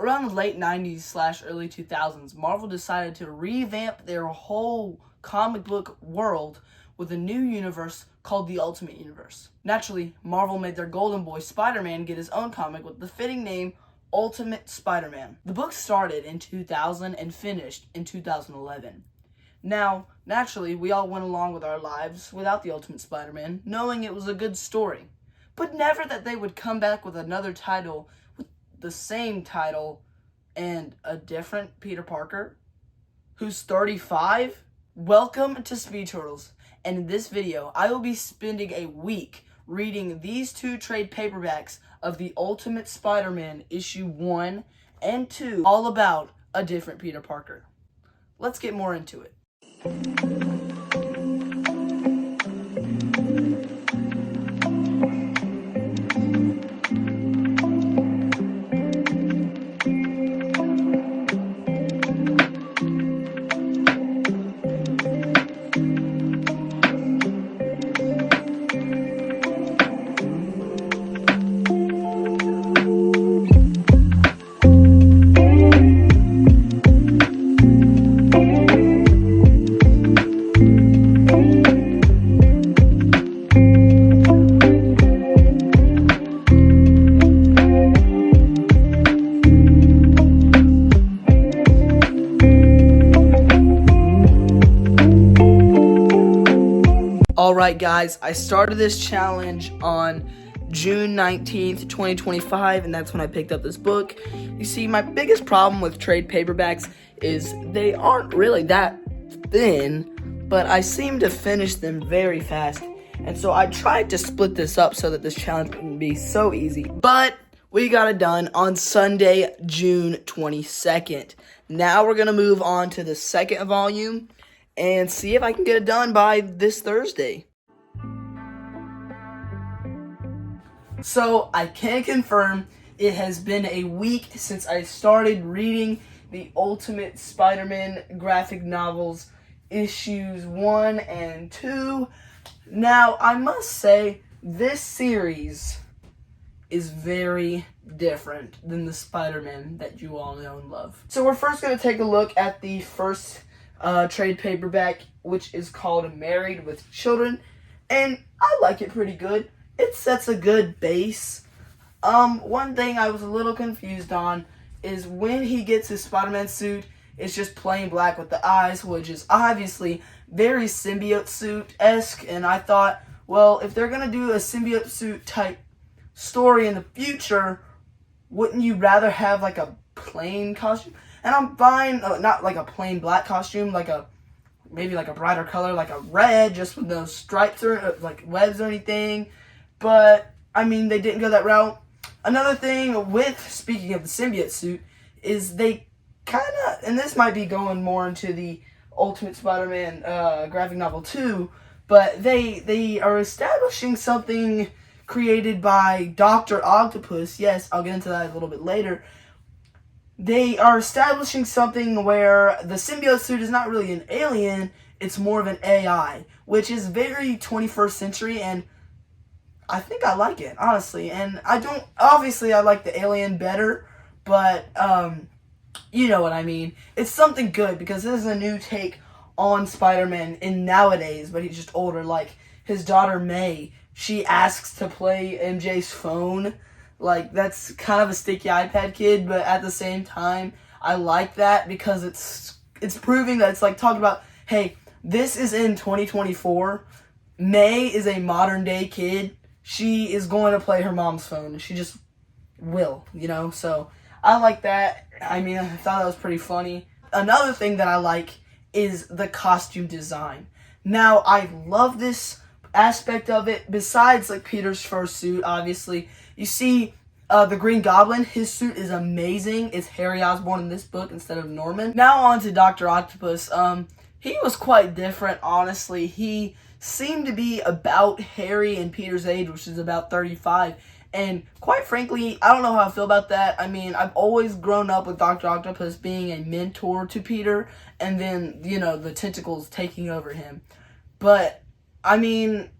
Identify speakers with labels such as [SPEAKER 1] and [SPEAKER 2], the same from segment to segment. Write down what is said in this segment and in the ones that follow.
[SPEAKER 1] Around the late 90s slash early 2000s, Marvel decided to revamp their whole comic book world with a new universe called the Ultimate Universe. Naturally, Marvel made their golden boy Spider-Man get his own comic with the fitting name Ultimate Spider-Man. The book started in 2000 and finished in 2011. Now, naturally, we all went along with our lives without the Ultimate Spider-Man, knowing it was a good story. But never that they would come back with another title with the same title and a different Peter Parker who's 35. Welcome to Speed Turtles, and in this video I will be spending a week reading these two trade paperbacks of the Ultimate Spider-Man issue 1 and 2, all about a different Peter Parker. Let's get more into it. Alright guys, I started this challenge on June 19th, 2025, and that's when I picked up this book. You see, my biggest problem with trade paperbacks is they aren't really that thin, but I seem to finish them very fast. And so I tried to split this up so that this challenge wouldn't be so easy. But we got it done on Sunday, June 22nd. Now we're going to move on to the second volume and see if I can get it done by this Thursday. So I can confirm it has been a week since I started reading the Ultimate Spider-Man graphic novels, issues 1 and 2. Now, I must say, this series is very different than the Spider-Man that you all know and love. So we're first going to take a look at the first trade paperback, which is called Married with Children, and I like it pretty good. It sets a good base. One thing I was a little confused on is when he gets his Spider-Man suit, it's just plain black with the eyes, which is obviously very symbiote suit-esque, and I thought, well, if they're gonna do a symbiote suit type story in the future, wouldn't you rather have like a plain costume? And I'm fine, not like a plain black costume, like maybe like a brighter color, like a red, just with no stripes or like webs or anything. But I mean, they didn't go that route. Another thing with, speaking of the symbiote suit, is they kind of, and this might be going more into the Ultimate Spider-Man graphic novel too, but they are establishing something created by Dr. Octopus. Yes, I'll get into that a little bit later. They are establishing something where the symbiote suit is not really an alien, it's more of an AI, which is very 21st century, and I think I like it, honestly. And obviously I like the alien better, but, you know what I mean. It's something good, because this is a new take on Spider-Man in nowadays, but he's just older. Like, his daughter May, she asks to play MJ's phone. Like, that's kind of a sticky iPad kid, but at the same time, I like that because it's proving that it's like talking about, hey, this is in 2024. May is a modern day kid. She is going to play her mom's phone, and she just will, you know? So, I like that. I mean, I thought that was pretty funny. Another thing that I like is the costume design. Now, I love this aspect of it, besides like Peter's first suit, obviously. You see the Green Goblin, his suit is amazing. It's Harry Osborn in this book instead of Norman. Now on to Dr. Octopus. He was quite different, honestly. He seemed to be about Harry and Peter's age, which is about 35. And quite frankly, I don't know how I feel about that. I mean, I've always grown up with Dr. Octopus being a mentor to Peter, and then, you know, the tentacles taking over him. But, I mean,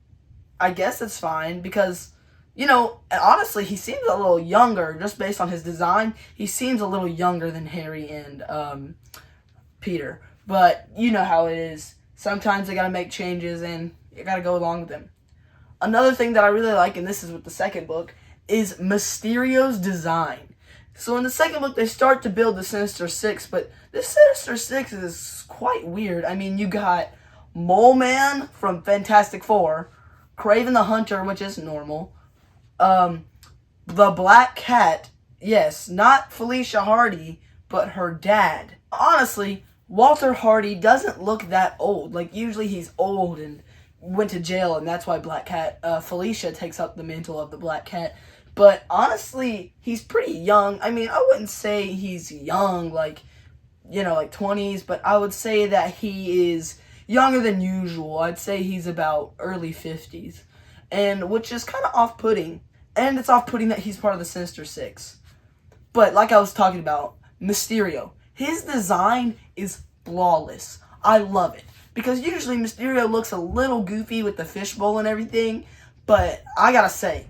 [SPEAKER 1] I guess it's fine, because, and honestly, he seems a little younger, just based on his design. He seems a little younger than Harry and Peter. But you know how it is. Sometimes they gotta make changes, and you gotta go along with them. Another thing that I really like, and this is with the second book, is Mysterio's design. So in the second book, they start to build the Sinister Six, but the Sinister Six is quite weird. I mean, you got Mole Man from Fantastic Four, Kraven the Hunter, which is normal, the Black Cat, yes, not Felicia Hardy, but her dad. Honestly, Walter Hardy doesn't look that old. Like, usually he's old and went to jail, and that's why Felicia takes up the mantle of the Black Cat. But honestly, he's pretty young. I mean, I wouldn't say he's young, like 20s, but I would say that he is younger than usual. I'd say he's about early 50s, and which is kind of off-putting. And it's off-putting that he's part of the Sinister Six. But like I was talking about, Mysterio, his design is flawless. I love it. Because usually Mysterio looks a little goofy with the fishbowl and everything, but I gotta say,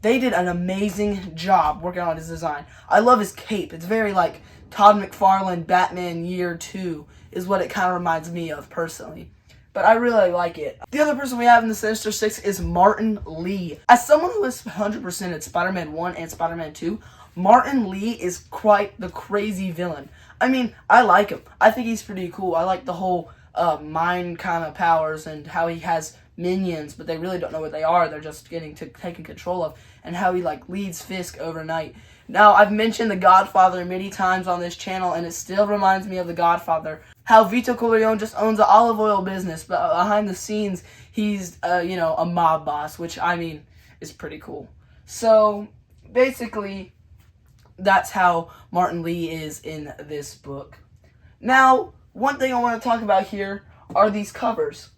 [SPEAKER 1] they did an amazing job working on his design. I love his cape. It's very like Todd McFarlane Batman Year 2 is what it kind of reminds me of personally. But I really like it. The other person we have in the Sinister Six is Martin Lee. As someone who has 100%ed Spider-Man 1 and Spider-Man 2, Martin Lee is quite the crazy villain. I mean, I like him. I think he's pretty cool. I like the whole mind kind of powers and how he has minions, but they really don't know what they are. They're just getting taken control of, and how he like leads Fisk overnight. Now, I've mentioned The Godfather many times on this channel, and it still reminds me of The Godfather. How Vito Corleone just owns an olive oil business, but behind the scenes, he's a mob boss, which I mean is pretty cool. So basically, that's how Martin Lee is in this book. Now, one thing I want to talk about here are these covers.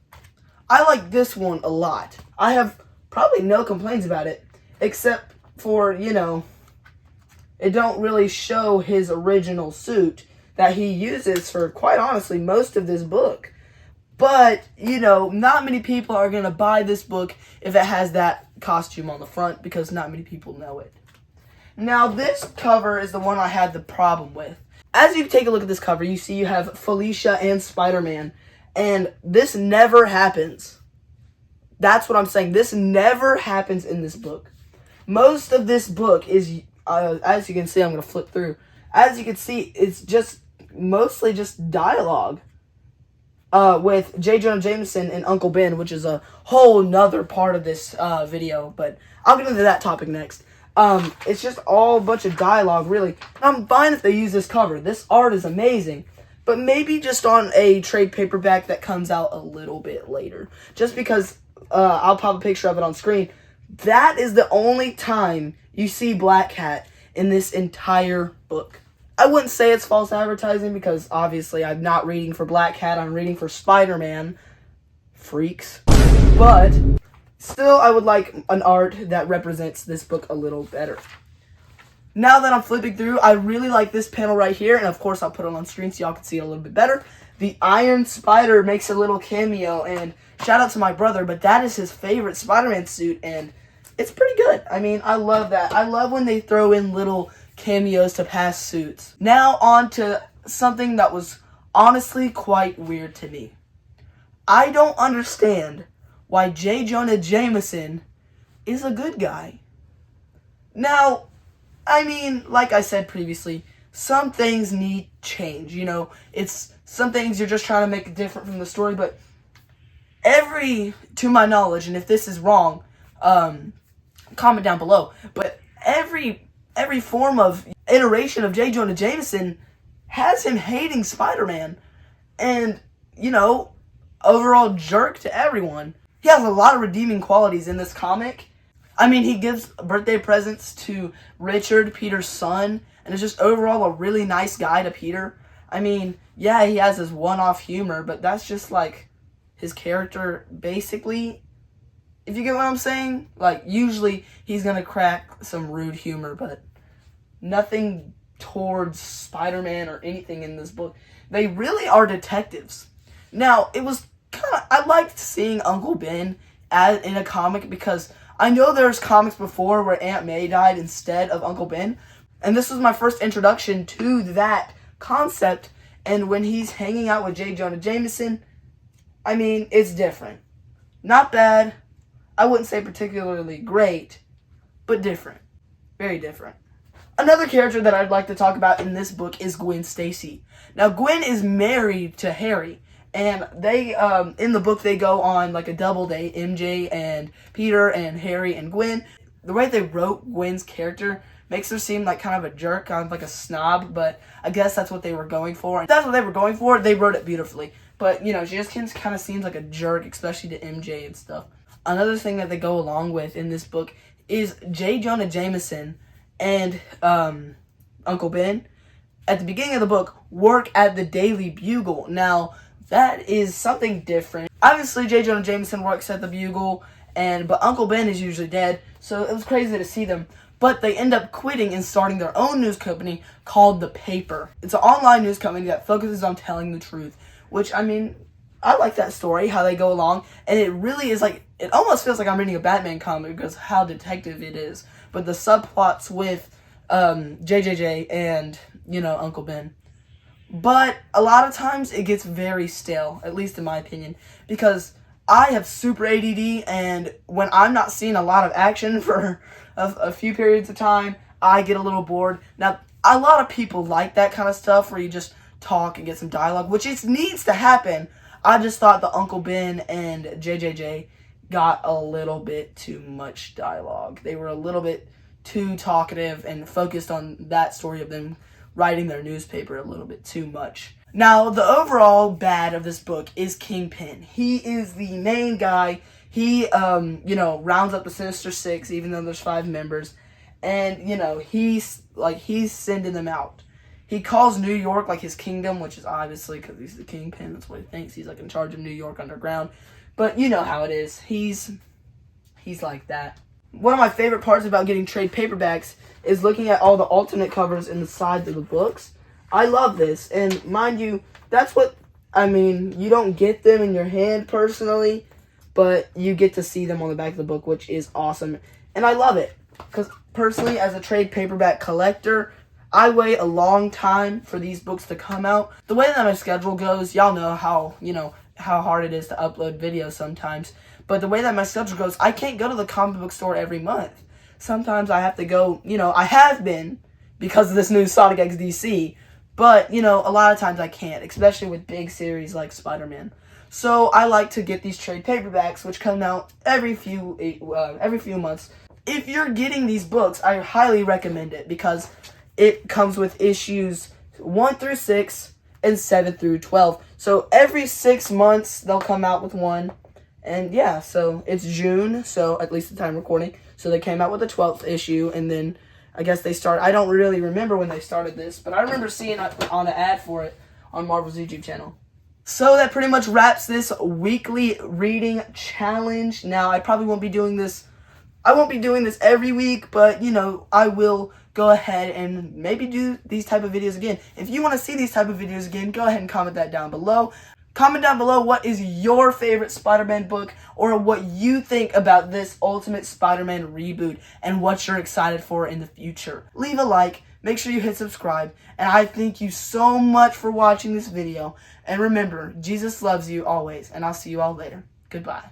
[SPEAKER 1] I like this one a lot. I have probably no complaints about it, except for, it don't really show his original suit that he uses for, quite honestly, most of this book. But, not many people are going to buy this book if it has that costume on the front, because not many people know it. Now, this cover is the one I had the problem with. As you take a look at this cover, you see you have Felicia and Spider-Man, and this never happens. That's what I'm saying. This never happens in this book. Most of this book is, as you can see, I'm going to flip through. As you can see, it's just mostly just dialogue with J. Jonah Jameson and Uncle Ben, which is a whole nother part of this video, but I'll get into that topic next. It's just all a bunch of dialogue, really. I'm fine if they use this cover. This art is amazing. But maybe just on a trade paperback that comes out a little bit later. Just because I'll pop a picture of it on screen. That is the only time you see Black Cat in this entire book. I wouldn't say it's false advertising because obviously I'm not reading for Black Cat. I'm reading for Spider-Man. Freaks. But still, I would like an art that represents this book a little better. Now that I'm flipping through, I really like this panel right here, and of course I'll put it on screen so y'all can see it a little bit better. The Iron Spider makes a little cameo, and shout out to my brother, but that is his favorite Spider-Man suit, and it's pretty good. I mean, I love that. I love when they throw in little cameos to past suits. Now on to something that was honestly quite weird to me. I don't understand why J. Jonah Jameson is a good guy. Now, I mean, like I said previously, some things need change, it's some things you're just trying to make different from the story, but to my knowledge, and if this is wrong, comment down below, but every form of iteration of J. Jonah Jameson has him hating Spider-Man, and, overall jerk to everyone. He has a lot of redeeming qualities in this comic. I mean, he gives birthday presents to Richard, Peter's son, and is just overall a really nice guy to Peter. I mean, yeah, he has his one-off humor, but that's just, like, his character, basically. If you get what I'm saying? Like, usually he's gonna crack some rude humor, but nothing towards Spider-Man or anything in this book. They really are detectives. Now, it was I liked seeing Uncle Ben in a comic because I know there's comics before where Aunt May died instead of Uncle Ben, and this was my first introduction to that concept, and when he's hanging out with J. Jonah Jameson, I mean, it's different. Not bad. I wouldn't say particularly great, but different. Very different. Another character that I'd like to talk about in this book is Gwen Stacy. Now, Gwen is married to Harry, and they, in the book, they go on like a double date, MJ and Peter and Harry and Gwen. The way they wrote Gwen's character makes her seem like kind of a jerk, kind of like a snob, but I guess that's what they were going for. If that's what they were going for, they wrote it beautifully. But, you know, she just kind of seems like a jerk, especially to MJ and stuff. Another thing that they go along with in this book is J. Jonah Jameson and Uncle Ben, at the beginning of the book, work at the Daily Bugle. Now, that is something different. Obviously, J. Jonah Jameson works at the Bugle, but Uncle Ben is usually dead, so it was crazy to see them. But they end up quitting and starting their own news company called The Paper. It's an online news company that focuses on telling the truth, which, I mean, I like that story, how they go along, and it really is like, it almost feels like I'm reading a Batman comic because how detective it is. But the subplots with JJJ and, you know, Uncle Ben. But a lot of times it gets very stale, at least in my opinion, because I have super ADD, and when I'm not seeing a lot of action for a few periods of time, I get a little bored. Now, a lot of people like that kind of stuff where you just talk and get some dialogue, which it needs to happen. I just thought the Uncle Ben and JJJ got a little bit too much dialogue. They were a little bit too talkative and focused on that story of them writing their newspaper a little bit too much. Now, the overall bad of this book is Kingpin. He is the main guy. He, rounds up the Sinister Six, even though there's 5 members. And, he's sending them out. He calls New York, like, his kingdom, which is obviously because he's the Kingpin. That's what he thinks. He's, like, in charge of New York underground. But you know how it is. He's like that. One of my favorite parts about getting trade paperbacks is looking at all the alternate covers in the sides of the books. I love this. And mind you, that's what, you don't get them in your hand personally, but you get to see them on the back of the book, which is awesome. And I love it. Because personally, as a trade paperback collector, I wait a long time for these books to come out. The way that my schedule goes, y'all know how hard it is to upload videos sometimes. But the way that my schedule goes, I can't go to the comic book store every month. Sometimes I have to go, I have been because of this new Sonic X DC. But, a lot of times I can't, especially with big series like Spider-Man. So I like to get these trade paperbacks, which come out every few months. If you're getting these books, I highly recommend it because it comes with issues 1 through 6 and 7 through 12. So every 6 months, they'll come out with one. And yeah, so it's June, so at least the time recording. So they came out with the 12th issue, and then I guess they started. I don't really remember when they started this, but I remember seeing on an ad for it on Marvel's YouTube channel. So that pretty much wraps this weekly reading challenge. Now, I probably won't be doing this. I won't be doing this every week, but, I will go ahead and maybe do these type of videos again. If you want to see these type of videos again, go ahead and comment that down below. Comment down below what is your favorite Spider-Man book or what you think about this Ultimate Spider-Man reboot and what you're excited for in the future. Leave a like, make sure you hit subscribe, and I thank you so much for watching this video. And remember, Jesus loves you always, and I'll see you all later. Goodbye.